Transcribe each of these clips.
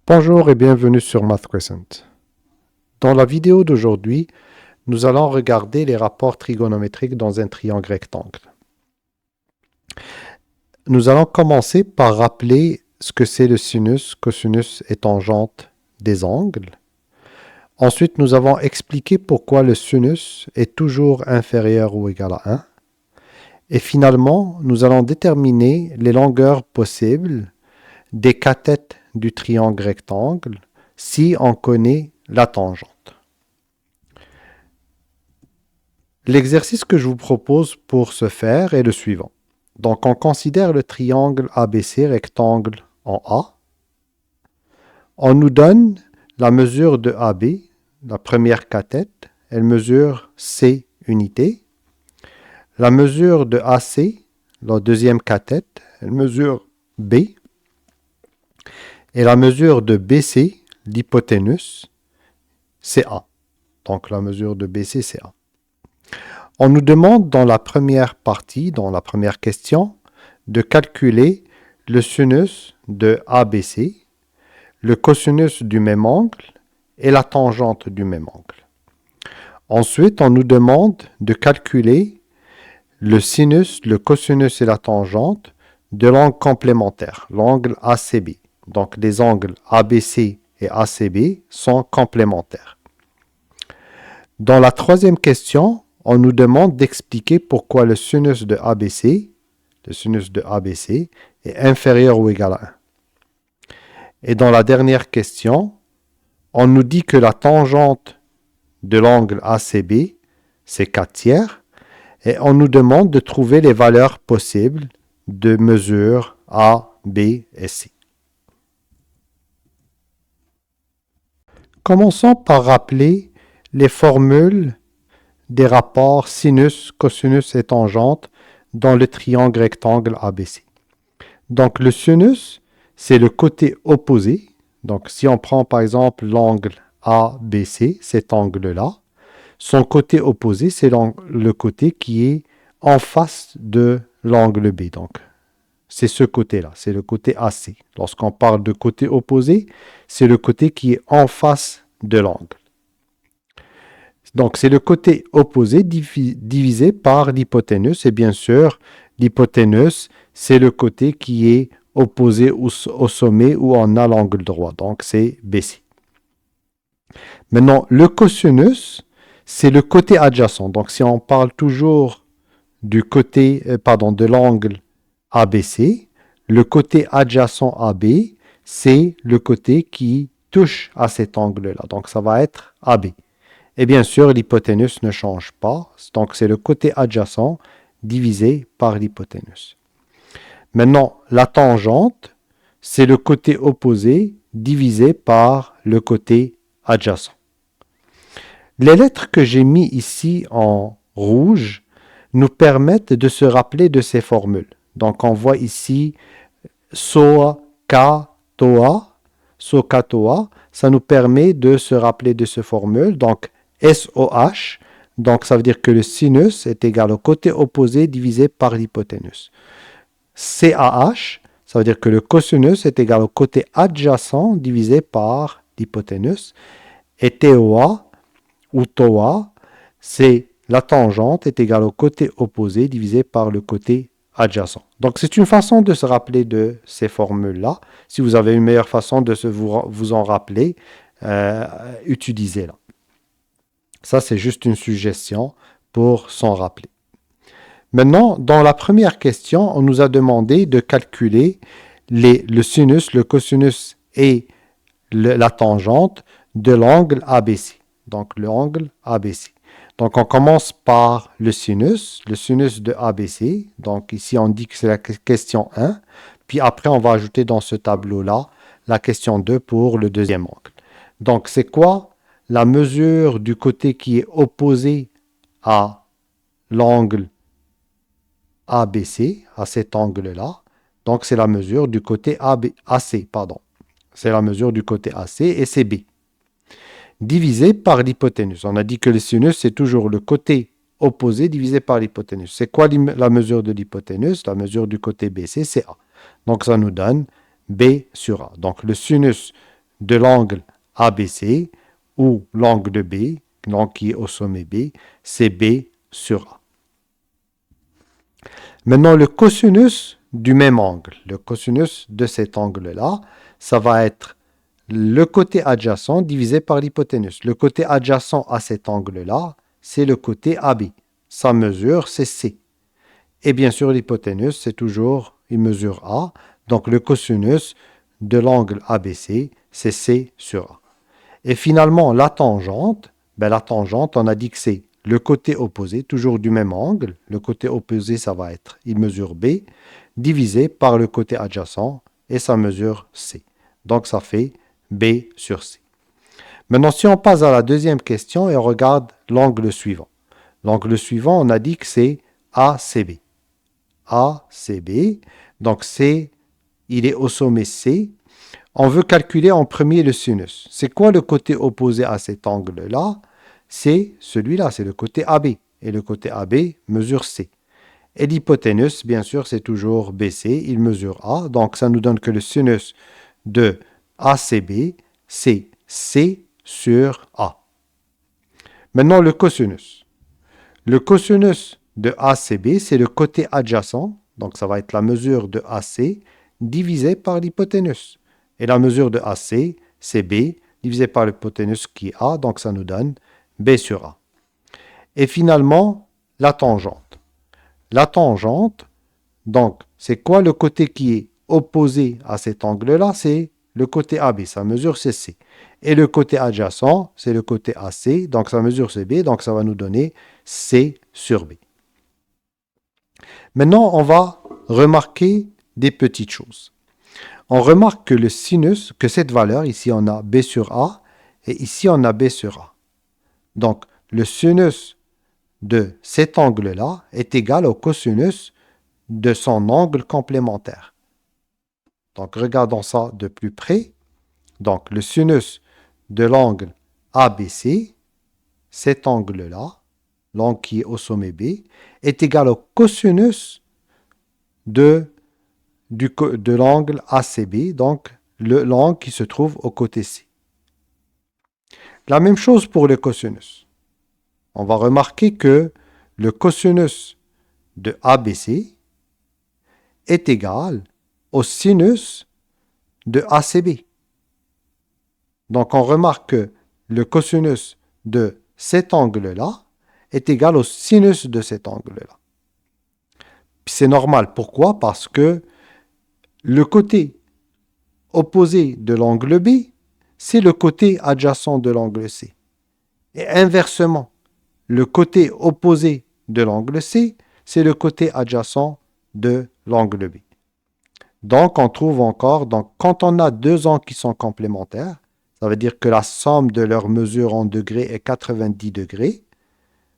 Bonjour et bienvenue sur Math Crescent. Dans la vidéo d'aujourd'hui, nous allons regarder les rapports trigonométriques dans un triangle rectangle. Nous allons commencer par rappeler ce que c'est le sinus, cosinus et tangente des angles. Ensuite, nous avons expliqué pourquoi le sinus est toujours inférieur ou égal à 1. Et finalement, nous allons déterminer les longueurs possibles des cathètes du triangle rectangle si on connaît la tangente. L'exercice que je vous propose pour ce faire est le suivant. Donc, on considère le triangle ABC rectangle en A. On nous donne la mesure de AB, la première cathète, elle mesure C unités. La mesure de AC, la deuxième cathète, elle mesure B. Et la mesure de BC, l'hypoténuse, c'est A. Donc la mesure de BC, c'est A. On nous demande dans la première partie, dans la première question, de calculer le sinus de ABC, le cosinus du même angle et la tangente du même angle. Ensuite, on nous demande de calculer le sinus, le cosinus et la tangente de l'angle complémentaire, l'angle ACB. Donc, les angles ABC et ACB sont complémentaires. Dans la troisième question, on nous demande d'expliquer pourquoi le sinus de ABC est inférieur ou égal à 1. Et dans la dernière question, on nous dit que la tangente de l'angle ACB, c'est 4 tiers, et on nous demande de trouver les valeurs possibles de mesures A, B et C. Commençons par rappeler les formules des rapports sinus, cosinus et tangente dans le triangle rectangle ABC. Donc le sinus, c'est le côté opposé. Donc si on prend par exemple l'angle ABC, cet angle-là, son côté opposé, c'est le côté qui est en face de l'angle B. Donc c'est ce côté-là, c'est le côté AC. Lorsqu'on parle de côté opposé, c'est le côté qui est en face de l'angle. Donc, c'est le côté opposé divisé par l'hypoténuse. Et bien sûr, l'hypoténuse, c'est le côté qui est opposé au sommet où on a l'angle droit. Donc, c'est BC. Maintenant, le cosinus, c'est le côté adjacent. Donc, si on parle toujours du côté, de l'angle ABC, le côté adjacent AB, c'est le côté qui touche à cet angle-là. Donc, ça va être AB. Et bien sûr, l'hypoténuse ne change pas. Donc, c'est le côté adjacent divisé par l'hypoténuse. Maintenant, la tangente, c'est le côté opposé divisé par le côté adjacent. Les lettres que j'ai mis ici en rouge nous permettent de se rappeler de ces formules. Donc, on voit ici SOA, K, TOA, SOKA, TOA. Ça nous permet de se rappeler de ces formules. Donc, SOH, donc ça veut dire que le sinus est égal au côté opposé divisé par l'hypoténuse. CAH, ça veut dire que le cosinus est égal au côté adjacent divisé par l'hypoténuse. Et TOA ou TOA, c'est la tangente est égale au côté opposé divisé par le côté adjacent. Donc c'est une façon de se rappeler de ces formules-là. Si vous avez une meilleure façon de vous en rappeler, utilisez-la. Ça, c'est juste une suggestion pour s'en rappeler. Maintenant, dans la première question, on nous a demandé de calculer le sinus, le cosinus et la tangente de l'angle ABC. Donc, l'angle ABC. Donc, on commence par le sinus de ABC. Donc, ici, on dit que c'est la question 1. Puis après, on va ajouter dans ce tableau-là la question 2 pour le deuxième angle. Donc, c'est quoi la mesure du côté qui est opposé à l'angle ABC, à cet angle-là? Donc, c'est la mesure du côté AC, pardon. C'est la mesure du côté AC et c'est B. Divisé par l'hypoténuse. On a dit que le sinus, c'est toujours le côté opposé divisé par l'hypoténuse. C'est quoi la mesure de l'hypoténuse? La mesure du côté BC, c'est A. Donc, ça nous donne B sur A. Donc, le sinus de l'angle ABC ou l'angle B, l'angle qui est au sommet B, c'est B sur A. Maintenant, le cosinus du même angle, le cosinus de cet angle-là, ça va être le côté adjacent divisé par l'hypoténuse. Le côté adjacent à cet angle-là, c'est le côté AB. Sa mesure, c'est C. Et bien sûr, l'hypoténuse, c'est toujours, il mesure A. Donc, le cosinus de l'angle ABC, c'est C sur A. Et finalement, la tangente, on a dit que c'est le côté opposé, toujours du même angle. Le côté opposé, ça va être, il mesure B, divisé par le côté adjacent, et ça mesure C. Donc, ça fait B sur C. Maintenant, si on passe à la deuxième question et on regarde l'angle suivant. L'angle suivant, on a dit que c'est ACB. ACB, donc C, il est au sommet C. On veut calculer en premier le sinus. C'est quoi le côté opposé à cet angle-là? C'est celui-là, c'est le côté AB. Et le côté AB mesure C. Et l'hypoténuse, bien sûr, c'est toujours BC, il mesure A. Donc, ça nous donne que le sinus de ACB, c'est C sur A. Maintenant, le cosinus. Le cosinus de ACB, c'est le côté adjacent. Donc, ça va être la mesure de AC divisé par l'hypoténuse. Et la mesure de AC, c'est B, divisé par l'hypoténuse qui est A, donc ça nous donne B sur A. Et finalement, la tangente. La tangente, donc, c'est quoi le côté qui est opposé à cet angle-là? C'est le côté AB, sa mesure c'est C. Et le côté adjacent, c'est le côté AC, donc sa mesure c'est B, donc ça va nous donner C sur B. Maintenant, on va remarquer des petites choses. On remarque que le sinus, que cette valeur, ici on a B sur A, et ici on a B sur A. Donc, le sinus de cet angle-là est égal au cosinus de son angle complémentaire. Donc, regardons ça de plus près. Donc, le sinus de l'angle ABC, cet angle-là, l'angle qui est au sommet B, est égal au cosinus de l'angle ACB, donc l'angle qui se trouve au côté C. La même chose pour le cosinus. On va remarquer que le cosinus de ABC est égal au sinus de ACB. Donc on remarque que le cosinus de cet angle-là est égal au sinus de cet angle-là. C'est normal. Pourquoi? Parce que le côté opposé de l'angle B, c'est le côté adjacent de l'angle C. Et inversement, le côté opposé de l'angle C, c'est le côté adjacent de l'angle B. Donc, on trouve encore, donc, quand on a deux angles qui sont complémentaires, ça veut dire que la somme de leurs mesures en degrés est 90 degrés.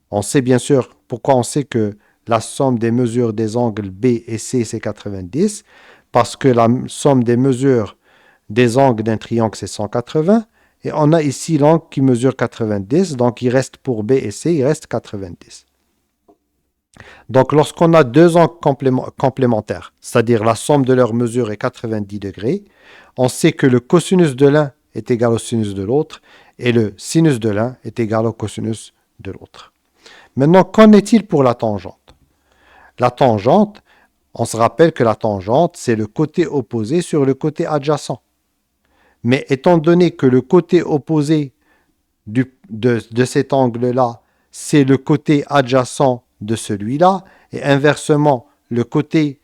On sait bien sûr pourquoi on sait que la somme des mesures des angles B et C, c'est 90, parce que la somme des mesures des angles d'un triangle, c'est 180, et on a ici l'angle qui mesure 90, donc il reste pour B et C, il reste 90. Donc lorsqu'on a deux angles complémentaires, c'est-à-dire la somme de leurs mesures est 90 degrés, on sait que le cosinus de l'un est égal au sinus de l'autre, et le sinus de l'un est égal au cosinus de l'autre. Maintenant, qu'en est-il pour la tangente? La tangente, on se rappelle que la tangente, c'est le côté opposé sur le côté adjacent. Mais étant donné que le côté opposé de cet angle-là, c'est le côté adjacent de celui-là, et inversement, le côté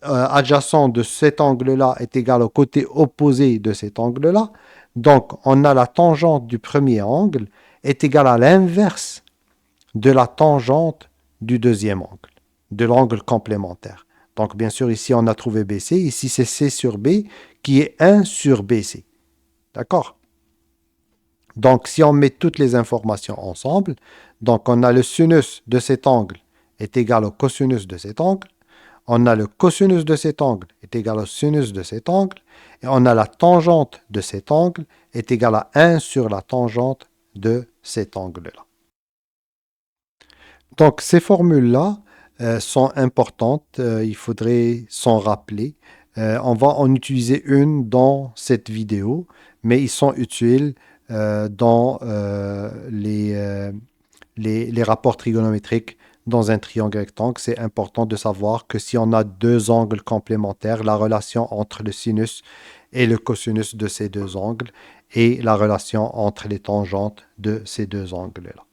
adjacent de cet angle-là est égal au côté opposé de cet angle-là, donc on a la tangente du premier angle est égale à l'inverse de la tangente du deuxième angle, de l'angle complémentaire. Donc bien sûr, ici on a trouvé BC, ici c'est C sur B qui est 1 sur BC. D'accord? Donc si on met toutes les informations ensemble, donc on a le sinus de cet angle est égal au cosinus de cet angle, on a le cosinus de cet angle est égal au sinus de cet angle, et on a la tangente de cet angle est égale à 1 sur la tangente de cet angle-là. Donc ces formules-là sont importantes, il faudrait s'en rappeler. On va en utiliser une dans cette vidéo, mais ils sont utiles dans les rapports trigonométriques dans un triangle rectangle. C'est important de savoir que si on a deux angles complémentaires, la relation entre le sinus et le cosinus de ces deux angles et la relation entre les tangentes de ces deux angles-là.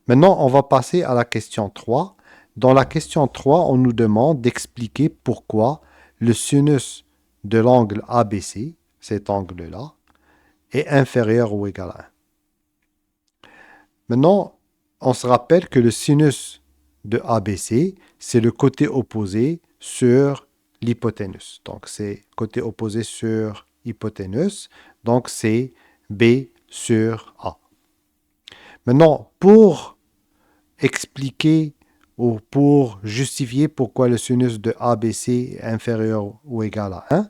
Maintenant, on va passer à la question 3. Dans la question 3, on nous demande d'expliquer pourquoi le sinus de l'angle ABC, cet angle-là, est inférieur ou égal à 1. Maintenant, on se rappelle que le sinus de ABC, c'est le côté opposé sur l'hypoténuse. Donc, c'est côté opposé sur hypoténuse. Donc, c'est B sur A. Maintenant, pour expliquer ou pour justifier pourquoi le sinus de ABC est inférieur ou égal à 1,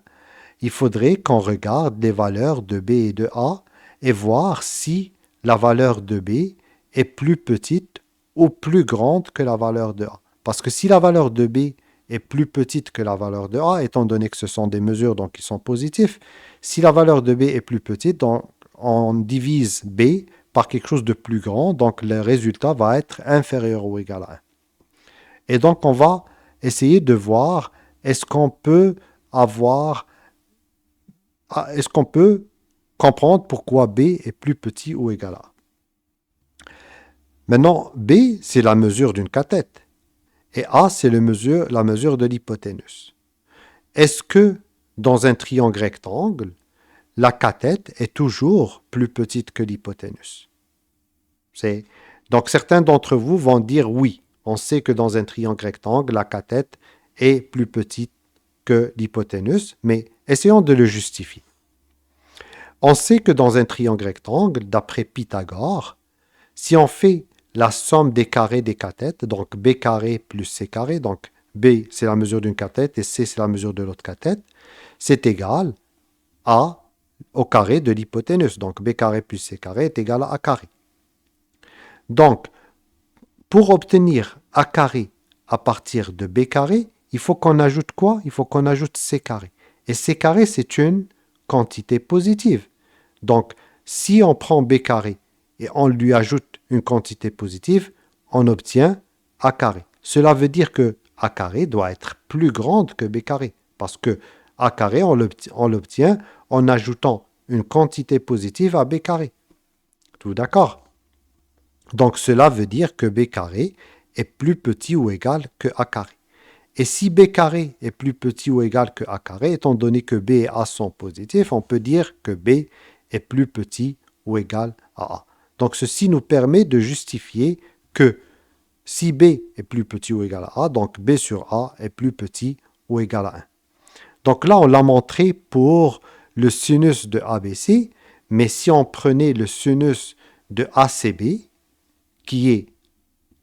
il faudrait qu'on regarde les valeurs de B et de A et voir si la valeur de B est plus petite ou plus grande que la valeur de A. Parce que si la valeur de B est plus petite que la valeur de A, étant donné que ce sont des mesures donc qui sont positives, si la valeur de B est plus petite, donc on divise B par quelque chose de plus grand, donc le résultat va être inférieur ou égal à 1. Et donc on va essayer de voir est-ce qu'on peut comprendre pourquoi B est plus petit ou égal à A. Maintenant, B, c'est la mesure d'une cathète. Et A, c'est la mesure de l'hypoténuse. Est-ce que dans un triangle rectangle, la cathète est toujours plus petite que l'hypoténuse? Donc certains d'entre vous vont dire oui. On sait que dans un triangle rectangle, la cathète est plus petite que l'hypoténuse, mais essayons de le justifier. On sait que dans un triangle rectangle, d'après Pythagore, si on fait la somme des carrés des cathètes, donc B carré plus C carré, donc B c'est la mesure d'une cathète et C c'est la mesure de l'autre cathète, c'est égal à au carré de l'hypoténuse. Donc B carré plus C carré est égal à A carré. Donc, pour obtenir A carré à partir de B carré, il faut qu'on ajoute quoi? Il faut qu'on ajoute C carré. Et C carré, c'est une quantité positive. Donc, si on prend B carré et on lui ajoute une quantité positive, on obtient A carré. Cela veut dire que A carré doit être plus grande que B carré. Parce que A carré, on l'obtient en ajoutant une quantité positive à B carré. Tout d'accord? Donc cela veut dire que B carré est plus petit ou égal que A carré. Et si B carré est plus petit ou égal que A carré, étant donné que B et A sont positifs, on peut dire que B est plus petit ou égal à A. Donc ceci nous permet de justifier que si B est plus petit ou égal à A, donc B sur A est plus petit ou égal à 1. Donc là, on l'a montré pour le sinus de ABC, mais si on prenait le sinus de ACB, qui est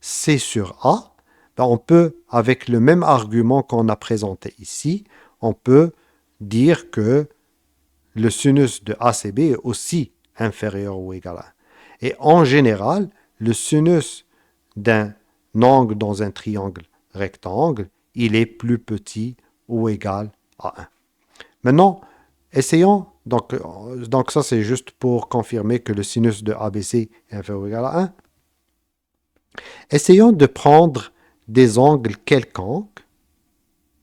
C sur A, ben on peut, avec le même argument qu'on a présenté ici, on peut dire que le sinus de ACB est aussi inférieur ou égal à 1. Et en général, le sinus d'un angle dans un triangle rectangle, il est plus petit ou égal à 1. Maintenant, essayons, donc ça c'est juste pour confirmer que le sinus de ABC est inférieur ou égal à 1. Essayons de prendre des angles quelconques,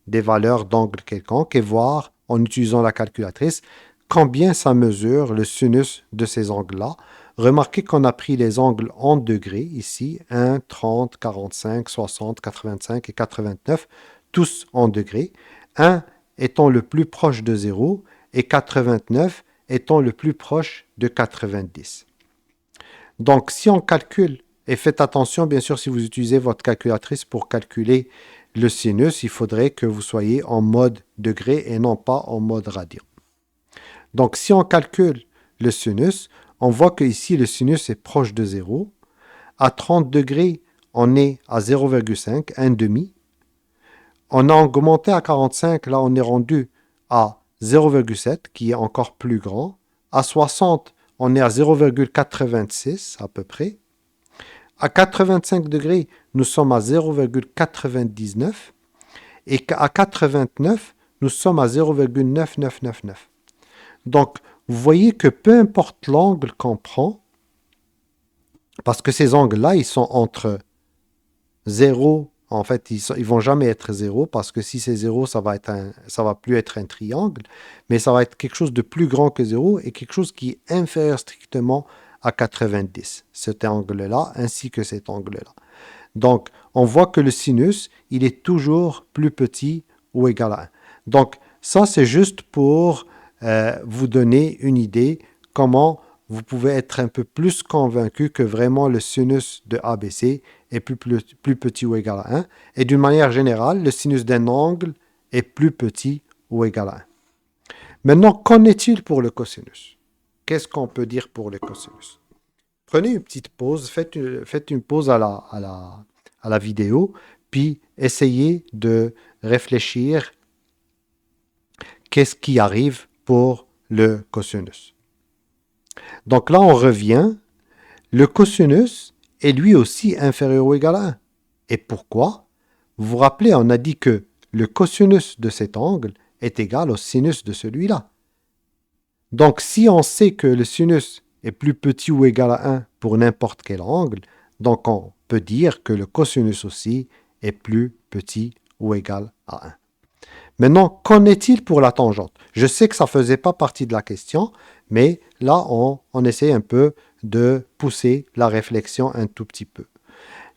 des valeurs d'angles quelconques, et voir, en utilisant la calculatrice, combien ça mesure le sinus de ces angles-là. Remarquez qu'on a pris les angles en degrés, ici, 1, 30, 45, 60, 85 et 89, tous en degrés. 1 étant le plus proche de 0 et 89 étant le plus proche de 90. Donc, si on calcule, et faites attention, bien sûr, si vous utilisez votre calculatrice pour calculer le sinus, il faudrait que vous soyez en mode degré et non pas en mode radian. Donc, si on calcule le sinus, on voit que ici le sinus est proche de 0. À 30 degrés, on est à 0,5, 1,5. On a augmenté à 45, là on est rendu à 0,7, qui est encore plus grand. À 60, on est à 0,86 à peu près. À 85 degrés, nous sommes à 0,99. Et à 89, nous sommes à 0,9999. Donc, vous voyez que peu importe l'angle qu'on prend, parce que ces angles-là, ils sont entre 0, en fait, ils vont jamais être 0, parce que si c'est 0, ça va plus être un triangle, mais ça va être quelque chose de plus grand que 0 et quelque chose qui est inférieur strictement à 90, cet angle-là, ainsi que cet angle-là. Donc, on voit que le sinus, il est toujours plus petit ou égal à 1. Donc, ça, c'est juste pour vous donner une idée comment vous pouvez être un peu plus convaincu que vraiment le sinus de ABC est plus petit ou égal à 1. Et d'une manière générale, le sinus d'un angle est plus petit ou égal à 1. Maintenant, qu'en est-il pour le cosinus? Qu'est-ce qu'on peut dire pour le cosinus? Prenez une petite pause, faites une pause à la vidéo, puis essayez de réfléchir qu'est-ce qui arrive pour le cosinus. Donc là, on revient. Le cosinus est lui aussi inférieur ou égal à 1. Et pourquoi? Vous vous rappelez, on a dit que le cosinus de cet angle est égal au sinus de celui-là. Donc, si on sait que le sinus est plus petit ou égal à 1 pour n'importe quel angle, donc on peut dire que le cosinus aussi est plus petit ou égal à 1. Maintenant, qu'en est-il pour la tangente? Je sais que ça ne faisait pas partie de la question, mais là, on essaie un peu de pousser la réflexion un tout petit peu.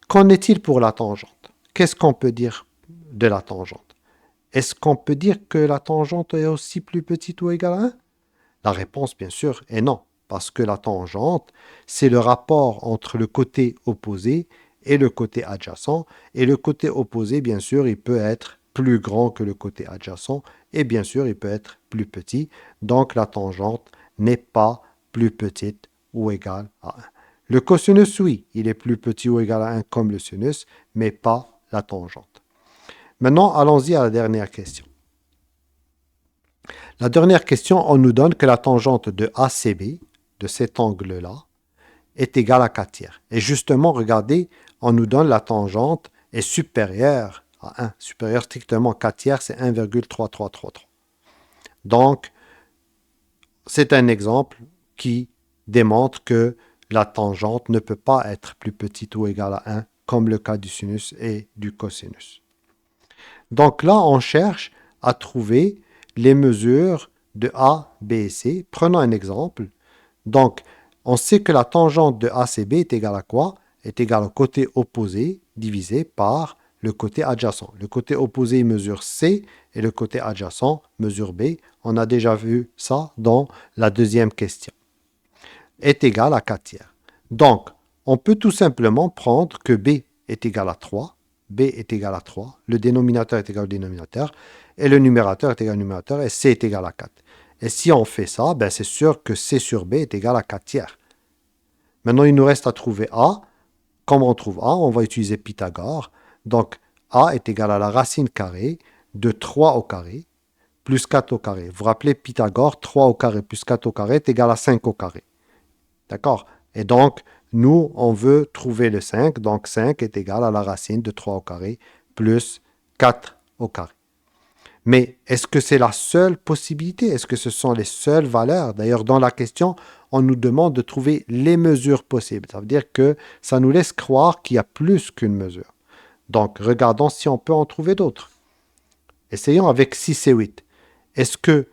Qu'en est-il pour la tangente? Qu'est-ce qu'on peut dire de la tangente? Est-ce qu'on peut dire que la tangente est aussi plus petite ou égale à 1? La réponse, bien sûr, est non, parce que la tangente, c'est le rapport entre le côté opposé et le côté adjacent, et le côté opposé, bien sûr, il peut être plus grand que le côté adjacent, et bien sûr, il peut être plus petit, donc la tangente n'est pas plus petite ou égale à 1. Le cosinus, oui, il est plus petit ou égal à 1 comme le sinus, mais pas la tangente. Maintenant, allons-y à la dernière question. La dernière question, on nous donne que la tangente de ACB, de cet angle-là, est égale à 4 tiers. Et justement, regardez, on nous donne la tangente est supérieure à 1. Supérieure strictement 4 tiers, c'est 1,3333. Donc, c'est un exemple qui démontre que la tangente ne peut pas être plus petite ou égale à 1, comme le cas du sinus et du cosinus. Donc là, on cherche à trouver les mesures de A, B et C. Prenons un exemple. Donc, on sait que la tangente de ACB est égale à quoi? Est égale au côté opposé divisé par le côté adjacent. Le côté opposé mesure C et le côté adjacent mesure B. On a déjà vu ça dans la deuxième question. Est égal à 4 tiers. Donc, on peut tout simplement prendre que B est égal à 3. B est égal à 3. Le dénominateur est égal au dénominateur. Et le numérateur est égal au numérateur. Et C est égal à 4. Et si on fait ça, ben c'est sûr que C sur B est égal à 4 tiers. Maintenant, il nous reste à trouver A. Comment on trouve A? On va utiliser Pythagore. Donc, A est égal à la racine carrée de 3 au carré plus 4 au carré. Vous vous rappelez Pythagore, 3 au carré plus 4 au carré est égal à 5 au carré. D'accord? Et donc, nous, on veut trouver le 5. Donc, 5 est égal à la racine de 3 au carré plus 4 au carré. Mais est-ce que c'est la seule possibilité? Est-ce que ce sont les seules valeurs? D'ailleurs, dans la question, on nous demande de trouver les mesures possibles. Ça veut dire que ça nous laisse croire qu'il y a plus qu'une mesure. Donc, regardons si on peut en trouver d'autres. Essayons avec 6 et 8. Est-ce que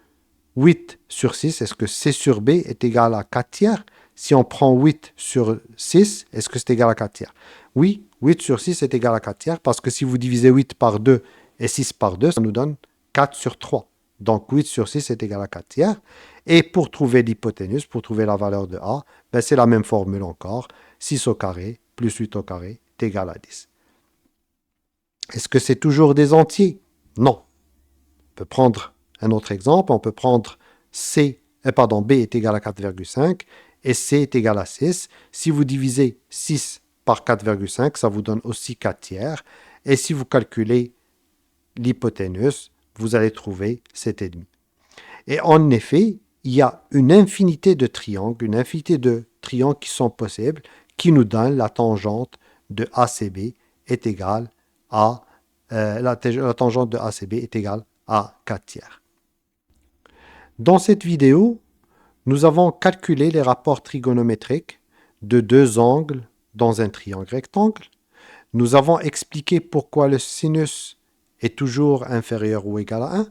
8 sur 6, est-ce que C sur B est égal à 4 tiers? Si on prend 8 sur 6, est-ce que c'est égal à 4 tiers? Oui, 8 sur 6 est égal à 4 tiers parce que si vous divisez 8 par 2 et 6 par 2, ça nous donne 4 sur 3. Donc 8 sur 6 est égal à 4 tiers. Et pour trouver l'hypoténuse, pour trouver la valeur de A, ben c'est la même formule encore. 6 au carré plus 8 au carré est égal à 10. Est-ce que c'est toujours des entiers? Non. On peut prendre un autre exemple. On peut prendre B est égal à 4,5 et C est égal à 6. Si vous divisez 6 par 4,5, ça vous donne aussi 4 tiers. Et si vous calculez l'hypoténuse, vous allez trouver 7,5. Et en effet, il y a une infinité de triangles qui sont possibles, qui nous donnent la tangente de ACB est égale à la tangente de ACB est égale à 4 tiers. Dans cette vidéo, nous avons calculé les rapports trigonométriques de deux angles dans un triangle rectangle. Nous avons expliqué pourquoi le sinus est toujours inférieur ou égal à 1,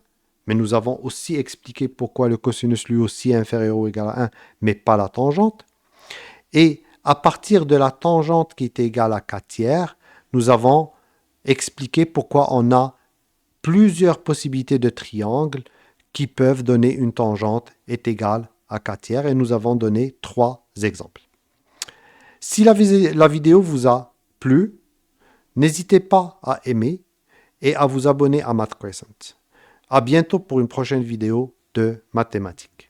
mais nous avons aussi expliqué pourquoi le cosinus lui aussi est inférieur ou égal à 1, mais pas la tangente. Et à partir de la tangente qui est égale à 4 tiers, nous avons expliqué pourquoi on a plusieurs possibilités de triangles qui peuvent donner une tangente est égale à 4 tiers, et nous avons donné 3 exemples. Si la vidéo vous a plu, n'hésitez pas à aimer et à vous abonner à Math Crescent. À bientôt pour une prochaine vidéo de mathématiques.